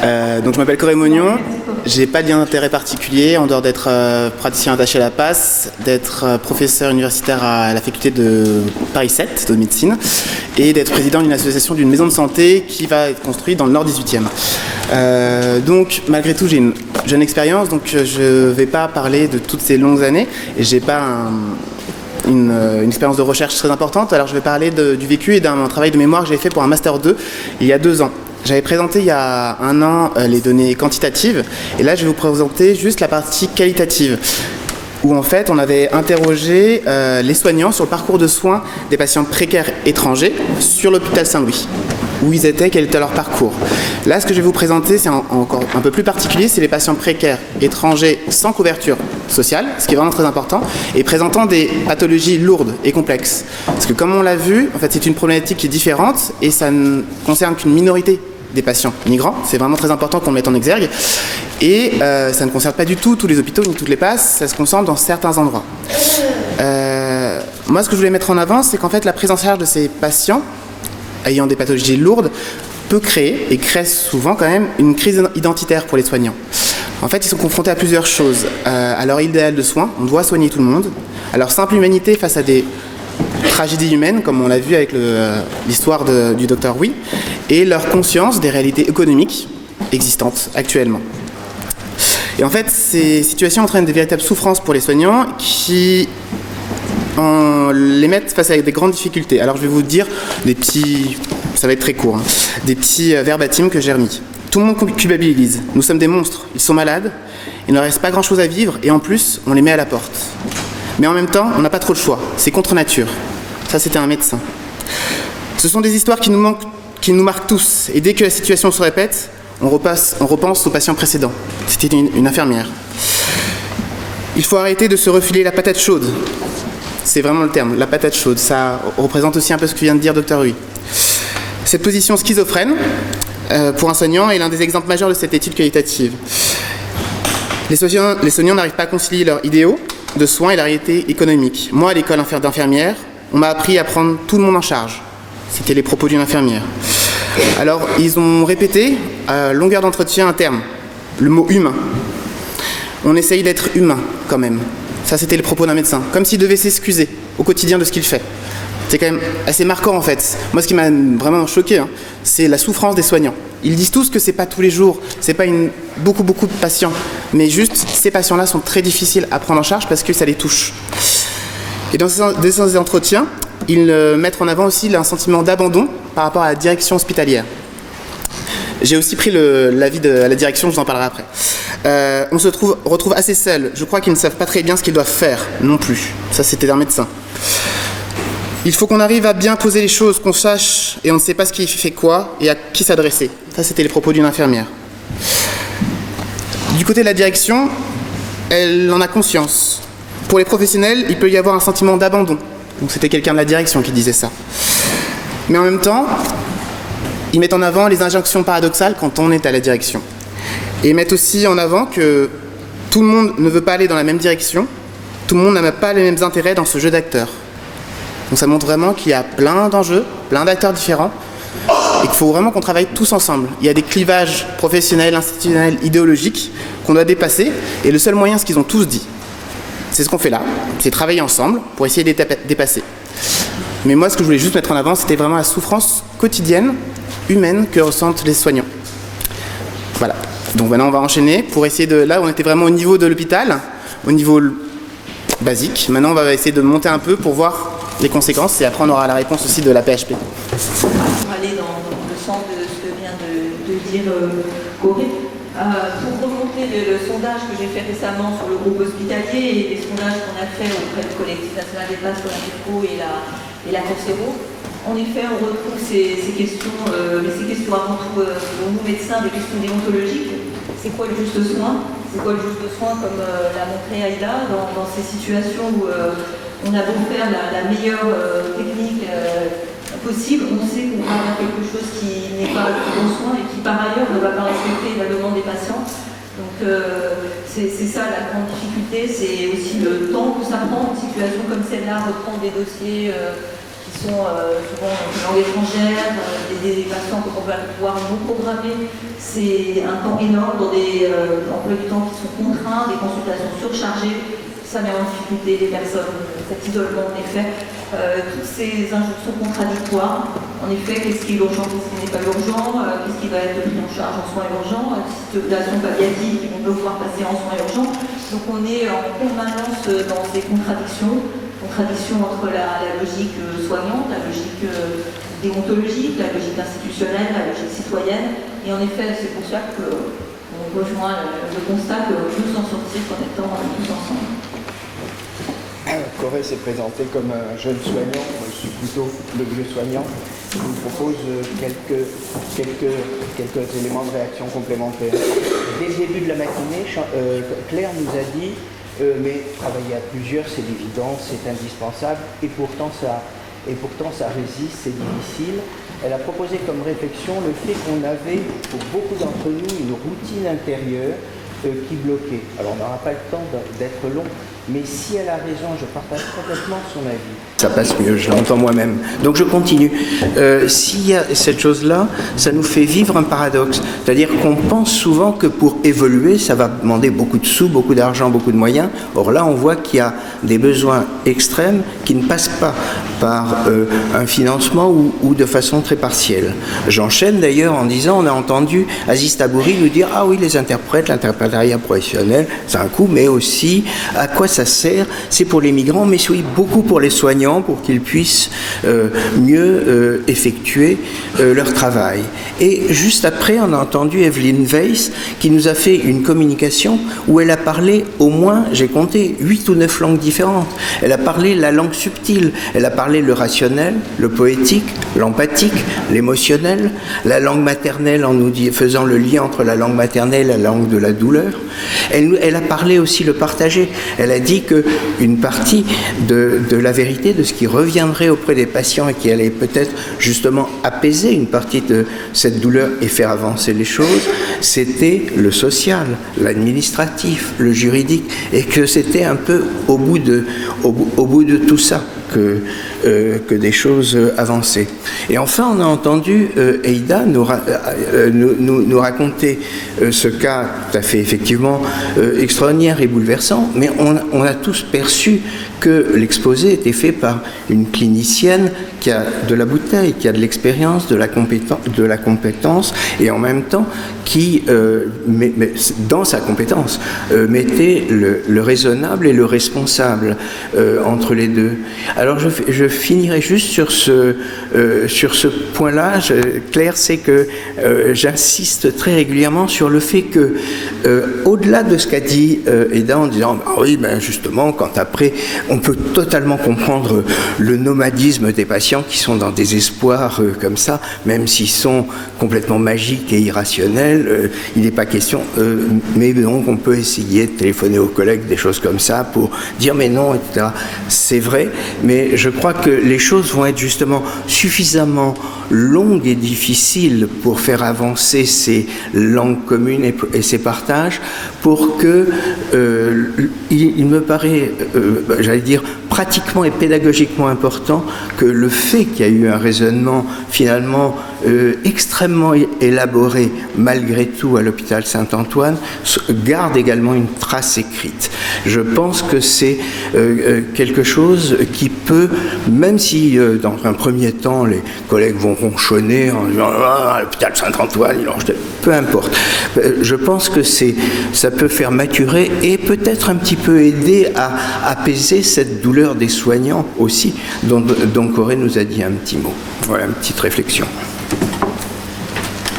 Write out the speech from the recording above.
Donc je m'appelle Corey Mognon, j'ai pas de lien d'intérêt particulier en dehors d'être praticien attaché à la PAS, d'être professeur universitaire à la faculté de Paris 7 de médecine et d'être président d'une association d'une maison de santé qui va être construite dans le nord 18e. Donc malgré tout j'ai une jeune expérience, donc je vais pas parler de toutes ces longues années et j'ai pas une expérience de recherche très importante. Alors je vais parler du vécu et d'un travail de mémoire que j'ai fait pour un Master 2 il y a 2 ans. J'avais présenté il y a 1 an les données quantitatives et là je vais vous présenter juste la partie qualitative où en fait on avait interrogé les soignants sur le parcours de soins des patients précaires étrangers sur l'hôpital Saint-Louis. Où ils étaient, quel était leur parcours. Là, ce que je vais vous présenter, c'est encore un peu plus particulier, c'est les patients précaires étrangers sans couverture sociale, ce qui est vraiment très important, et présentant des pathologies lourdes et complexes. Parce que comme on l'a vu, en fait, c'est une problématique qui est différente et ça ne concerne qu'une minorité des patients migrants. C'est vraiment très important qu'on le mette en exergue. Et ça ne concerne pas du tout tous les hôpitaux ni toutes les passes, ça se concentre dans certains endroits. Moi, ce que je voulais mettre en avant, c'est qu'en fait, la prise en charge de ces patients ayant des pathologies lourdes, peut créer, et crée souvent quand même, une crise identitaire pour les soignants. En fait, ils sont confrontés à plusieurs choses. À leur idéal de soins, on doit soigner tout le monde. À leur simple humanité face à des tragédies humaines, comme on l'a vu avec l'histoire du docteur Oui, et leur conscience des réalités économiques existantes actuellement. Et en fait, ces situations entraînent des véritables souffrances pour les soignants qui les mettent face à des grandes difficultés. Alors je vais vous dire des petits, ça va être très court, des petits verbatim que j'ai remis. Tout le monde culpabilise. Nous sommes des monstres. Ils sont malades. Il ne leur reste pas grand chose à vivre et en plus, on les met à la porte. Mais en même temps, on n'a pas trop le choix. C'est contre nature. Ça, c'était un médecin. Ce sont des histoires qui nous marquent tous. Et dès que la situation se répète, on repense aux patients précédents. C'était une infirmière. Il faut arrêter de se refiler la patate chaude. C'est vraiment le terme, la patate chaude. Ça représente aussi un peu ce que vient de dire Dr. Huy. Cette position schizophrène, pour un soignant, est l'un des exemples majeurs de cette étude qualitative. Les soignants n'arrivent pas à concilier leurs idéaux de soins et la réalité économique. Moi, à l'école d'infirmière, on m'a appris à prendre tout le monde en charge. C'était les propos d'une infirmière. Alors, ils ont répété, à longueur d'entretien, un terme, le mot humain. On essaye d'être humain, quand même. Ça, c'était le propos d'un médecin. Comme s'il devait s'excuser au quotidien de ce qu'il fait. C'est quand même assez marquant, en fait. Moi, ce qui m'a vraiment choqué, c'est la souffrance des soignants. Ils disent tous que c'est pas tous les jours, c'est pas beaucoup de patients. Mais juste, ces patients-là sont très difficiles à prendre en charge parce que ça les touche. Et dans ces entretiens, ils mettent en avant aussi un sentiment d'abandon par rapport à la direction hospitalière. J'ai aussi pris l'avis de la direction, je vous en parlerai après. On se retrouve assez seul. Je crois qu'ils ne savent pas très bien ce qu'ils doivent faire non plus. Ça, c'était un médecin. Il faut qu'on arrive à bien poser les choses, qu'on sache et on ne sait pas ce qui fait quoi et à qui s'adresser. Ça, c'était les propos d'une infirmière. Du côté de la direction, elle en a conscience. Pour les professionnels, il peut y avoir un sentiment d'abandon. Donc c'était quelqu'un de la direction qui disait ça. Mais en même temps, ils mettent en avant les injonctions paradoxales quand on est à la direction. Et ils mettent aussi en avant que tout le monde ne veut pas aller dans la même direction, tout le monde n'a pas les mêmes intérêts dans ce jeu d'acteurs. Donc ça montre vraiment qu'il y a plein d'enjeux, plein d'acteurs différents, et qu'il faut vraiment qu'on travaille tous ensemble. Il y a des clivages professionnels, institutionnels, idéologiques qu'on doit dépasser, et le seul moyen, ce qu'ils ont tous dit, c'est ce qu'on fait là, c'est travailler ensemble pour essayer de les dépasser. Mais moi, ce que je voulais juste mettre en avant, c'était vraiment la souffrance quotidienne, humaine, que ressentent les soignants. Voilà. Donc maintenant, on va enchaîner pour essayer de... Là, on était vraiment au niveau de l'hôpital, au niveau basique. Maintenant, on va essayer de monter un peu pour voir les conséquences et après, on aura la réponse aussi de la PHP. Pour aller dans le sens de ce que vient de dire Corey, pour remonter le sondage que j'ai fait récemment sur le groupe hospitalier et les sondages qu'on a fait auprès du collectif national des passes pour la et la Corséro, en effet, on retrouve ces questions, mais ces questions avant tout pour nous médecins, des questions déontologiques. C'est quoi le juste soin? C'est quoi le juste soin, comme l'a montré Aïda, dans ces situations où on a beau faire la meilleure technique possible, on sait qu'on va avoir quelque chose qui n'est pas le bon soin et qui par ailleurs ne va pas respecter la demande des patients. Donc c'est ça la grande difficulté, c'est aussi le temps que ça prend, une situation comme celle-là, reprendre des dossiers qui qui sont souvent en langue étrangère, des patients qu'on va pouvoir nous programmer. C'est un temps énorme dans des emplois du temps qui sont contraints, des consultations surchargées. Ça met en difficulté les personnes, cet isolement en effet. Toutes ces injonctions contradictoires. En effet, qu'est-ce qui est urgent, qu'est-ce qui n'est pas urgent, qu'est-ce qui va être pris en charge en soins urgents, situation palliative qui vont devoir passer en soins urgents. Donc on est en permanence dans ces contradictions entre la logique soignante, la logique déontologique, la logique institutionnelle, la logique citoyenne. Et en effet, c'est pour ça qu'on rejoint le constat que nous en sortir en étant tous ensemble. Corée s'est présenté comme un jeune soignant, moi je suis plutôt le vieux soignant. Je vous propose quelques éléments de réaction complémentaires. Dès le début de la matinée, Claire nous a dit mais travailler à plusieurs c'est l'évidence, c'est indispensable et pourtant ça résiste, c'est difficile. Elle a proposé comme réflexion le fait qu'on avait pour beaucoup d'entre nous une routine intérieure qui bloquait. Alors on n'aura pas le temps d'être long, mais si elle a raison, je partage complètement son avis. Ça passe mieux, je l'entends moi-même. Donc je continue. S'il y a cette chose-là, ça nous fait vivre un paradoxe. C'est-à-dire qu'on pense souvent que pour évoluer, ça va demander beaucoup de sous, beaucoup d'argent, beaucoup de moyens. Or là, on voit qu'il y a des besoins extrêmes qui ne passent pas par un financement ou de façon très partielle. J'enchaîne d'ailleurs en disant, on a entendu Aziz Tabouri nous dire « Ah oui, les interprètes, l'interprétariat professionnel, c'est un coût, mais aussi à quoi ça sert? C'est pour les migrants, mais oui, beaucoup pour les soignants, pour qu'ils puissent mieux effectuer leur travail. » Et juste après, on a entendu Evelyne Weiss qui nous a fait une communication où elle a parlé au moins, j'ai compté, 8 ou 9 langues différentes. Elle a parlé la langue subtile, elle a parlé le rationnel, le poétique, l'empathique, l'émotionnel, la langue maternelle en nous faisant le lien entre la langue maternelle et la langue de la douleur. Elle a parlé aussi le partagé. Elle a dit qu'une partie de la vérité, de ce qui reviendrait auprès des patients et qui allait peut-être justement apaiser une partie de cette douleur et faire avancer les choses, c'était le social, l'administratif, le juridique, et que c'était un peu au bout de tout ça que des choses avançaient. Et enfin, on a entendu Eida nous raconter ce cas tout à fait effectivement extraordinaire et bouleversant, mais on a tous perçu que l'exposé était fait par une clinicienne qui a de la bouteille, qui a de l'expérience, de la compétence, et en même temps qui, dans sa compétence, mettait le raisonnable et le responsable entre les deux. Alors je finirai juste sur ce point-là. Claire sait que j'insiste très régulièrement sur le fait que, au-delà de ce qu'a dit Eda en disant « Ah oui, ben justement, quand après, on peut totalement comprendre le nomadisme des patients qui sont dans des espoirs comme ça, même s'ils sont complètement magiques et irrationnels, il n'est pas question, mais donc on peut essayer de téléphoner aux collègues, des choses comme ça, pour dire mais non, etc. » C'est vrai, mais je crois que les choses vont être justement suffisamment longues et difficiles pour faire avancer ces langues communes et ces partages pour que il me paraît, j'allais dire, pratiquement et pédagogiquement important que le fait qu'il y a eu un raisonnement finalement extrêmement élaboré malgré tout à l'hôpital Saint-Antoine garde également une trace écrite. Je pense que c'est quelque chose qui peut, même si dans un premier temps les collègues vont ronchonner en disant ah, l'hôpital Saint-Antoine, peu importe. Je pense que ça peut faire maturer et peut-être un petit peu aider à apaiser cette douleur des soignants aussi, dont Corée nous a dit un petit mot. Voilà, une petite réflexion.